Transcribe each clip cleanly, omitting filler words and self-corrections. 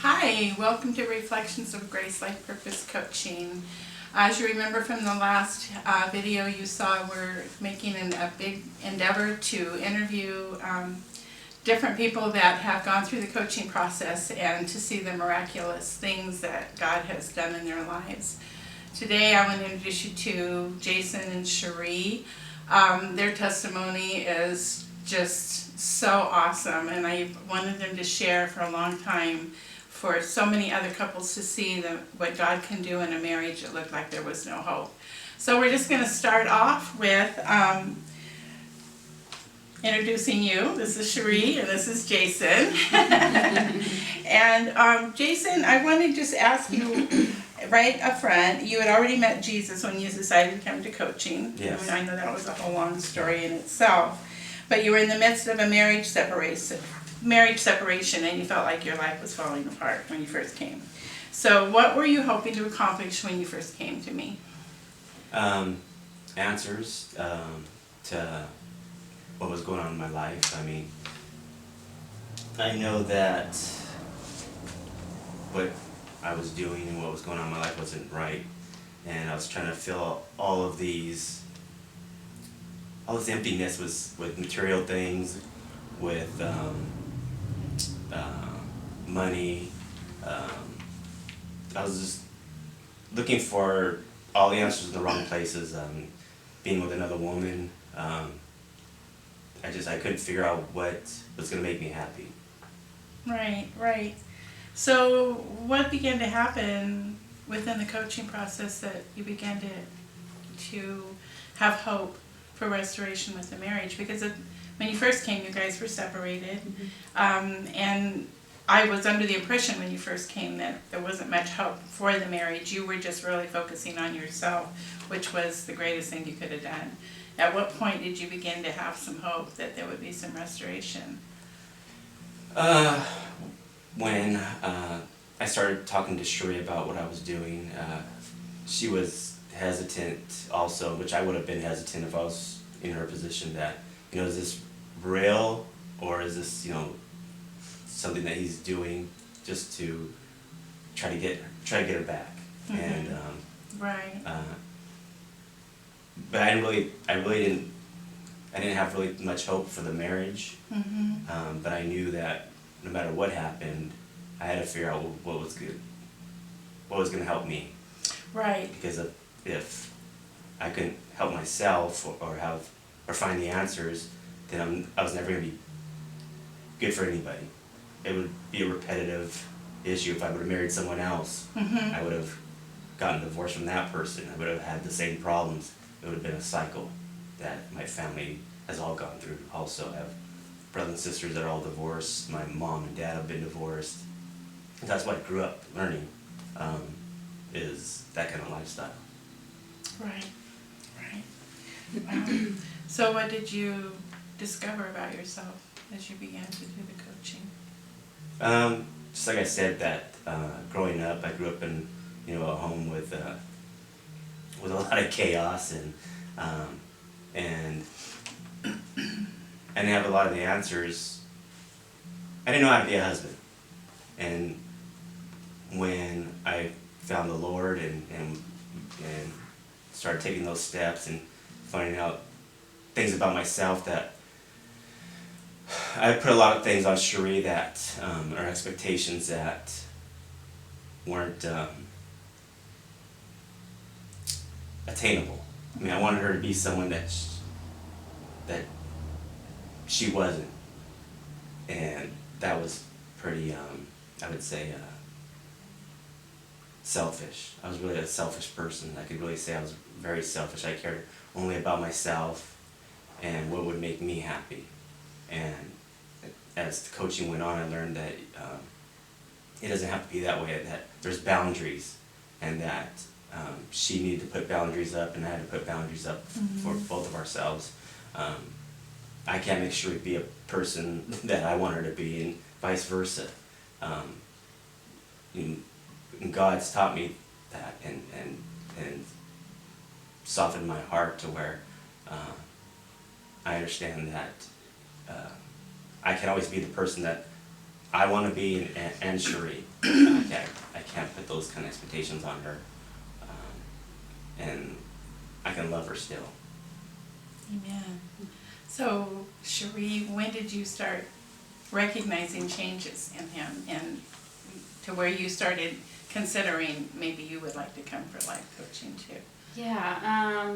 Hi, welcome to Reflections of Grace Life Purpose Coaching. As you remember from the last video you saw, we're making a big endeavor to interview different people that have gone through the coaching process and to see the miraculous things that God has done in their lives. Today I want to introduce you to Jason and Cherie. Their testimony is just so awesome, and I wanted them to share for a long time for so many other couples to see what God can do in a marriage that looked like there was no hope. So we're just going to start off with introducing you. This is Cherie and this is Jason. And Jason, I want to just ask you right up front, you had already met Jesus when you decided to come to coaching. Yes. I mean, I know that was a whole long story in itself, but you were in the midst of a marriage separation and you felt like your life was falling apart when you first came. So what were you hoping to accomplish when you first came to me? Answers to what was going on in my life. I mean, I know that what I was doing and what was going on in my life wasn't right, and I was trying to fill all this emptiness with material things, with money. I was just looking for all the answers in the wrong places. Being with another woman, I couldn't figure out what was going to make me happy. Right. So what began to happen within the coaching process that you began to have hope for restoration with the marriage? Because when you first came, you guys were separated, and I was under the impression when you first came that there wasn't much hope for the marriage. You were just really focusing on yourself, which was the greatest thing you could have done. At what point did you begin to have some hope that there would be some restoration? When I started talking to Cherie about what I was doing, she was hesitant also, which I would have been hesitant if I was in her position, that, is this real, or is this, something that he's doing just to try to get her back? Mm-hmm. And right. But I didn't have really much hope for the marriage. Mm-hmm. But I knew that no matter what happened, I had to figure out what was good, what was going to help me. Right. Because if I couldn't help myself or find the answers, then I was never going to be good for anybody. It would be a repetitive issue. If I would have married someone else, Mm-hmm. I would have gotten divorced from that person. I would have had the same problems. It would have been a cycle that my family has all gone through. Also, I have brothers and sisters that are all divorced. My mom and dad have been divorced. And that's what I grew up learning, is that kind of lifestyle. Right. So what did you discover about yourself as you began to do the coaching? Just like I said, that growing up, I grew up in a home with a lot of chaos, and I didn't have a lot of the answers. I didn't know how to be a husband, and when I found the Lord and started taking those steps and finding out things about myself, that I put a lot of things on Cherie that are expectations that weren't attainable. I mean, I wanted her to be someone that she wasn't, and that was pretty, I would say, selfish. I was really a selfish person. I could really say I was very selfish. I cared only about myself and what would make me happy. And as the coaching went on, I learned that it doesn't have to be that way, that there's boundaries, and that she needed to put boundaries up, and I had to put boundaries up for both of ourselves. I can't make Cherie be a person that I want her to be, and vice versa. And God's taught me that, and softened my heart to where I understand that I can always be the person that I want to be and Cherie. I can't put those kind of expectations on her, and I can love her still. Amen. So, Cherie, when did you start recognizing changes in him, and to where you started considering maybe you would like to come for life coaching too? Yeah,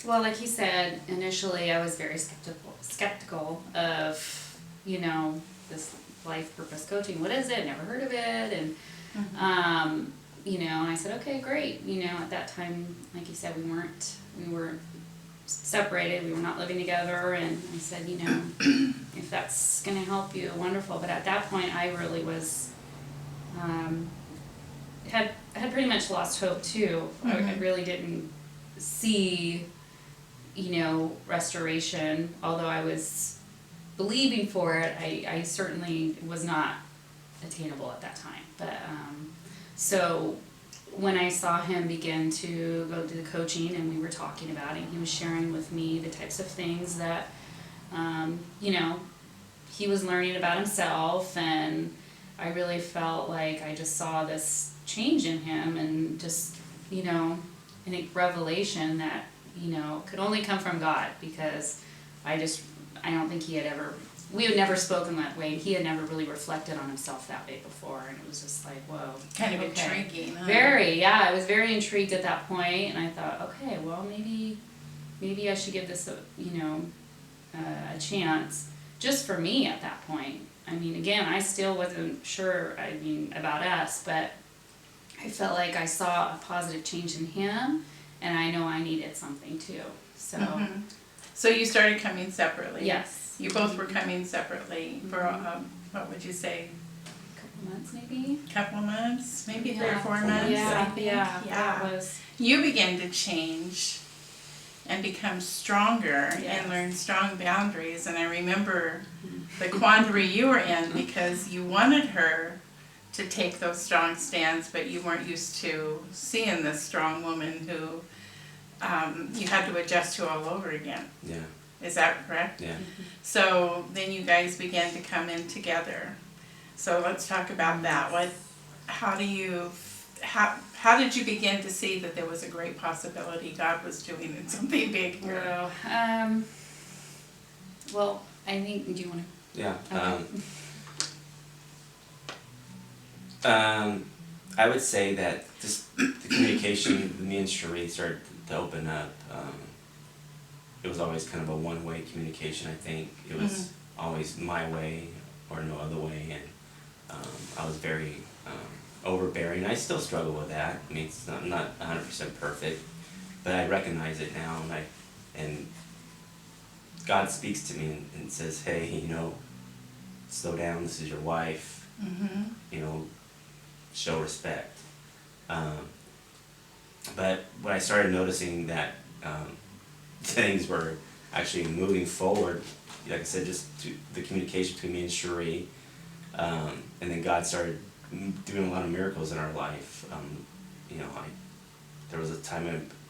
well, like he said, initially I was very skeptical of, you know, this life purpose coaching. What is it? Never heard of it. And, you know, and I said, okay, great. You know, at that time, like you said, we were separated. We were not living together. And I said, you know, if that's going to help you, wonderful. But at that point, I really was, had pretty much lost hope too. I really didn't see, you know, restoration. Although I was believing for it, I certainly was not attainable at that time. But so when I saw him begin to go to the coaching and we were talking about it, he was sharing with me the types of things that, you know, he was learning about himself, and I really felt like I just saw this change in him, and just, you know, I think revelation that, you know, could only come from God, because I don't think we had never spoken that way. He had never really reflected on himself that way before, and it was just like, whoa. Kind of okay. intriguing, huh? Very, yeah. I was very intrigued at that point, and I thought, okay, well, maybe I should give this a chance, just for me at that point. I mean, again, I still wasn't sure, about us, but I felt like I saw a positive change in him, and I know I needed something too. So, So you started coming separately? Yes. You both were coming separately for, what would you say? A couple months maybe? Couple of months, maybe 3 or 4 4 months, months. I think. Yeah, that was. You began to change and become stronger Yes. and learn strong boundaries. And I remember the quandary you were in, because you wanted her to take those strong stands, but you weren't used to seeing this strong woman who you had to adjust to all over again. Yeah. Is that correct? Yeah. So then you guys began to come in together. So let's talk about that. How did you begin to see that there was a great possibility God was doing something big here? Well, I think, do you want to? Yeah. Okay. I would say that just the communication with me and Cherie started to open up. It was always kind of a one-way communication, I think. It was always my way or no other way, and I was very overbearing. I still struggle with that. I mean, I'm not 100% perfect, but I recognize it now, and God speaks to me and says, hey, you know, slow down, this is your wife, you know, show respect. But when I started noticing that things were actually moving forward, like I said, just to the communication between me and Cherie, and then God started doing a lot of miracles in our life. You know, there was a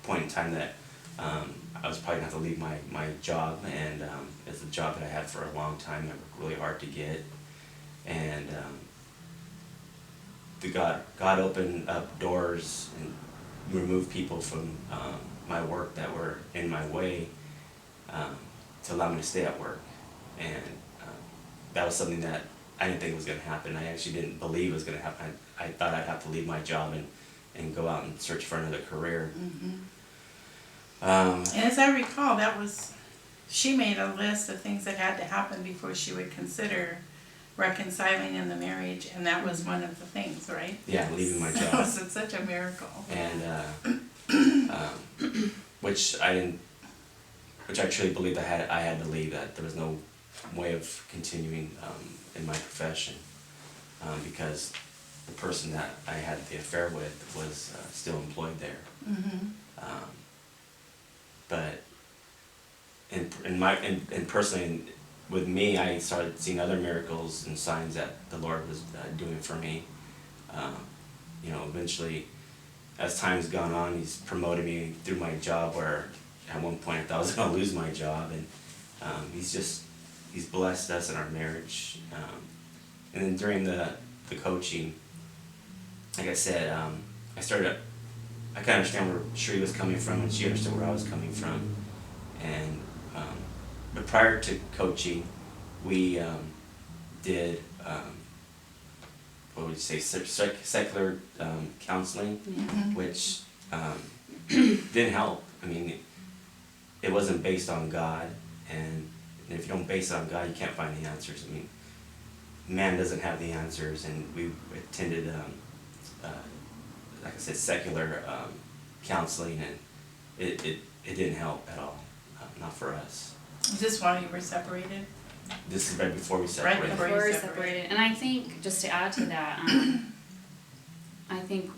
point in time that I was probably going to have to leave my job, and it's a job that I had for a long time that worked really hard to get, and God opened up doors and removed people from my work that were in my way, to allow me to stay at work. And that was something that I didn't think was going to happen. I actually didn't believe it was going to happen. I thought I'd have to leave my job and go out and search for another career. And as I recall, she made a list of things that had to happen before she would consider reconciling in the marriage, and that was one of the things, right? Yeah, leaving my job. That was such a miracle. And which I truly believed I had to leave, that there was no way of continuing in my profession, because the person that I had the affair with was still employed there. But and personally, with me, I started seeing other miracles and signs that the Lord was doing for me. You know, eventually, as time's gone on, He's promoted me through my job, where at one point I thought I was going to lose my job, and He's blessed us in our marriage. And then during the coaching, like I said, I kind of understand where Cherie was coming from, and she understood where I was coming from. And but prior to coaching, we did what would you say, secular counseling, which didn't help. I mean, it wasn't based on God, and if you don't base it on God, you can't find the answers. I mean, man doesn't have the answers, and we attended, like I said, secular counseling, and it didn't help at all, not for us. Is this while you were separated? This is right before we separated. Right before we separated. And I think, just to add to that, I think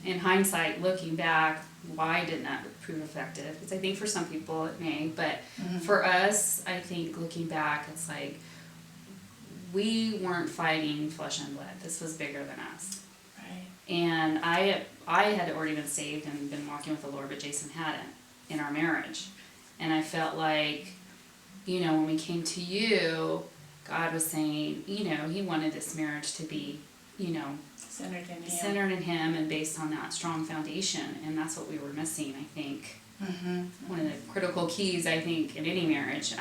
in hindsight, looking back, why didn't that prove effective? Because I think for some people it may, but for us, I think looking back, it's like we weren't fighting flesh and blood. This was bigger than us. Right. And I had already been saved and been walking with the Lord, but Jason hadn't in our marriage. And I felt like, you know, when we came to you, God was saying, you know, he wanted this marriage to be, you know, centered in him and based on that strong foundation. And that's what we were missing, I think. One of the critical keys, I think, in any marriage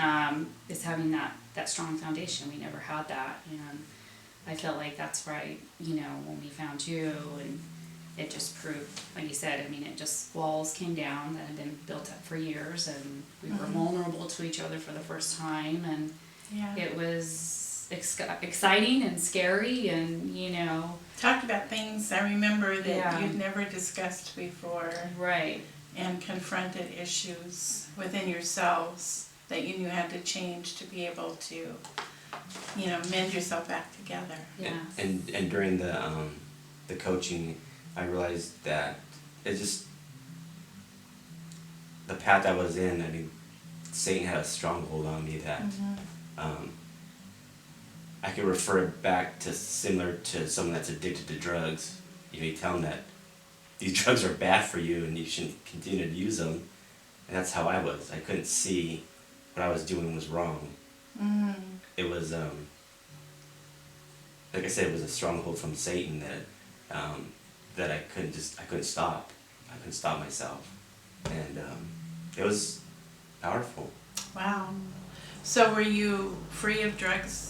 is having that strong foundation. We never had that. And I felt like that's right, you know, when we found you, and it just proved, like you said, I mean, it just, walls came down that had been built up for years, and we were vulnerable to each other for the first time, and it was exciting and scary, and, you know. Talked about things I remember that you'd never discussed before. Right. And confronted issues within yourselves that you knew had to change to be able to, you know, mend yourself back together. Yeah. And during the coaching, I realized that it just, the path I was in, I mean, Satan had a stronghold on me that I could refer it back to similar to someone that's addicted to drugs. You know, you tell them that these drugs are bad for you and you shouldn't continue to use them. And that's how I was. I couldn't see what I was doing was wrong. It was, like I said, it was a stronghold from Satan that I couldn't stop. I couldn't stop myself. And it was powerful. Wow. So were you free of drugs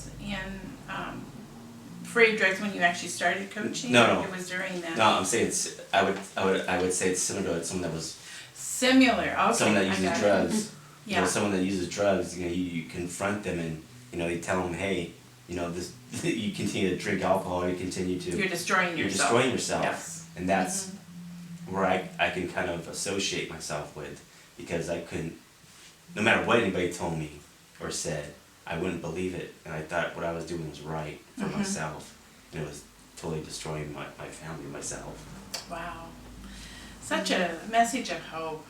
free of drugs when you actually started coaching? No. It was during that. No, I'm saying I would say it's similar to someone that was similar. Okay. Someone that uses drugs. Yeah. You know, someone that uses drugs. You know, you confront them and you know you tell them, hey, you know this. You continue to drink alcohol. You continue to. You're destroying yourself. You're destroying yourself. Yes. And that's where I can kind of associate myself with, because I couldn't. No matter what anybody told me or said, I wouldn't believe it, and I thought what I was doing was right for myself, and it was totally destroying my family, myself. Wow. Such a message of hope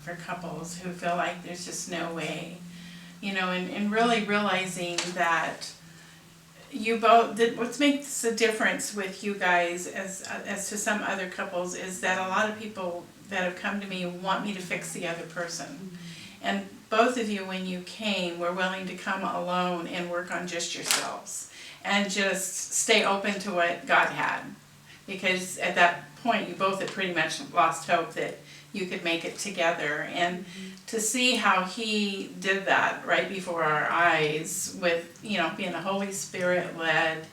for couples who feel like there's just no way, you know, and really realizing that you both, what makes a difference with you guys as to some other couples is that a lot of people that have come to me want me to fix the other person. And both of you, when you came, were willing to come alone and work on just yourselves and just stay open to what God had. Because at that point, you both had pretty much lost hope that you could make it together. And to see how He did that right before our eyes with, you know, being a Holy Spirit-led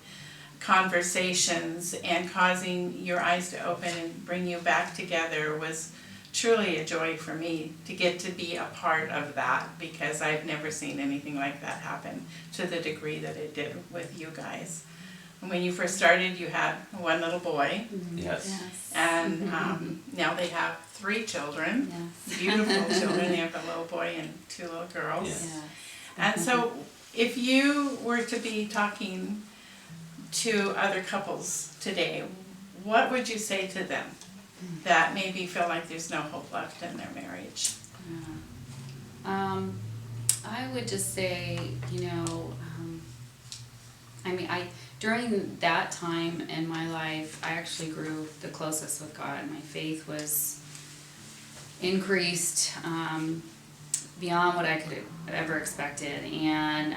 conversations and causing your eyes to open and bring you back together was truly a joy for me to get to be a part of that, because I've never seen anything like that happen to the degree that it did with you guys. When you first started, you had one little boy. Yes. And now they have 3 children, beautiful children. They have a little boy and 2 little girls. Yes. And so if you were to be talking to other couples today, what would you say to them that maybe feel like there's no hope left in their marriage? I would just say, you know, during that time in my life, I actually grew the closest with God. My faith was increased. beyond what I could have ever expected, and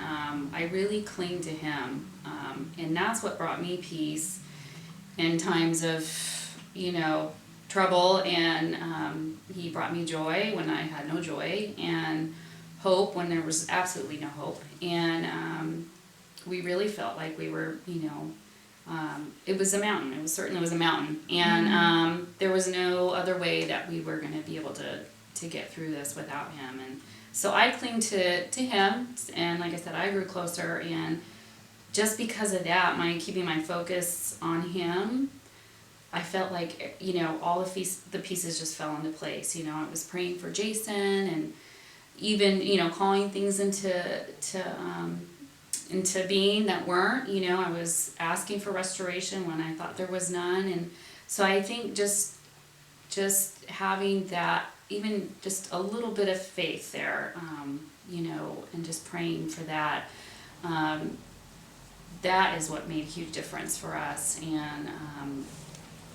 I really cling to him, and that's what brought me peace in times of, you know, trouble, and he brought me joy when I had no joy, and hope when there was absolutely no hope, and we really felt like we were, you know, it was a mountain. It certainly was a mountain, and there was no other way that we were going to be able to get through this without him. And so I cling to him, and like I said, I grew closer, and just because of that, keeping my focus on him, I felt like, you know, all the pieces just fell into place. You know, I was praying for Jason, and even, you know, calling things into being that weren't. You know, I was asking for restoration when I thought there was none, and so I think just having that, even just a little bit of faith there, you know, and just praying for that, that is what made a huge difference for us. And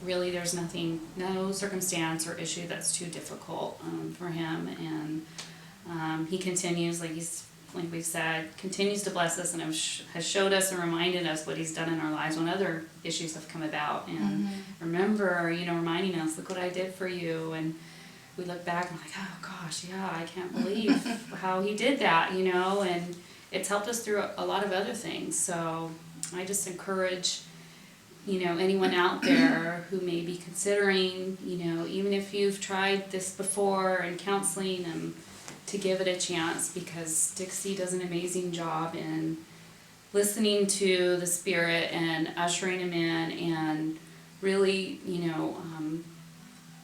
really, there's no circumstance or issue that's too difficult for him, and he continues, like we've said, continues to bless us, and has showed us and reminded us what he's done in our lives when other issues have come about, and remember, you know, reminding us, look what I did for you. And we look back and we're like, oh gosh, yeah, I can't believe how he did that, you know, and it's helped us through a lot of other things. So I just encourage, you know, anyone out there who may be considering, you know, even if you've tried this before in counseling, to give it a chance, because Dixie does an amazing job in listening to the Spirit and ushering him in, and really, you know,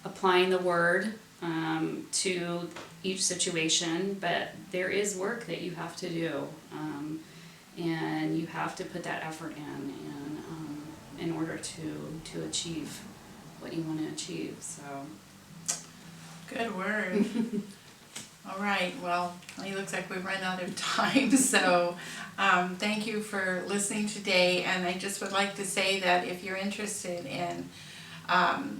applying the Word to each situation. But there is work that you have to do, and you have to put that effort in order to achieve what you want to achieve. So Good word. All right, well, it looks like we've run out of time, so thank you for listening today. And I just would like to say that if you're interested in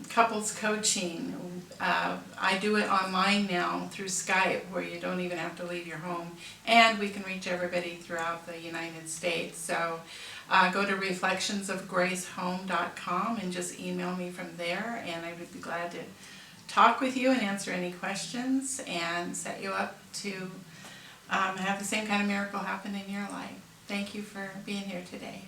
couples coaching, I do it online now through Skype, where you don't even have to leave your home, and we can reach everybody throughout the United States. So go to reflectionsofgracehome.com and just email me from there, and I would be glad to talk with you and answer any questions and set you up to have the same kind of miracle happen in your life. Thank you for being here today.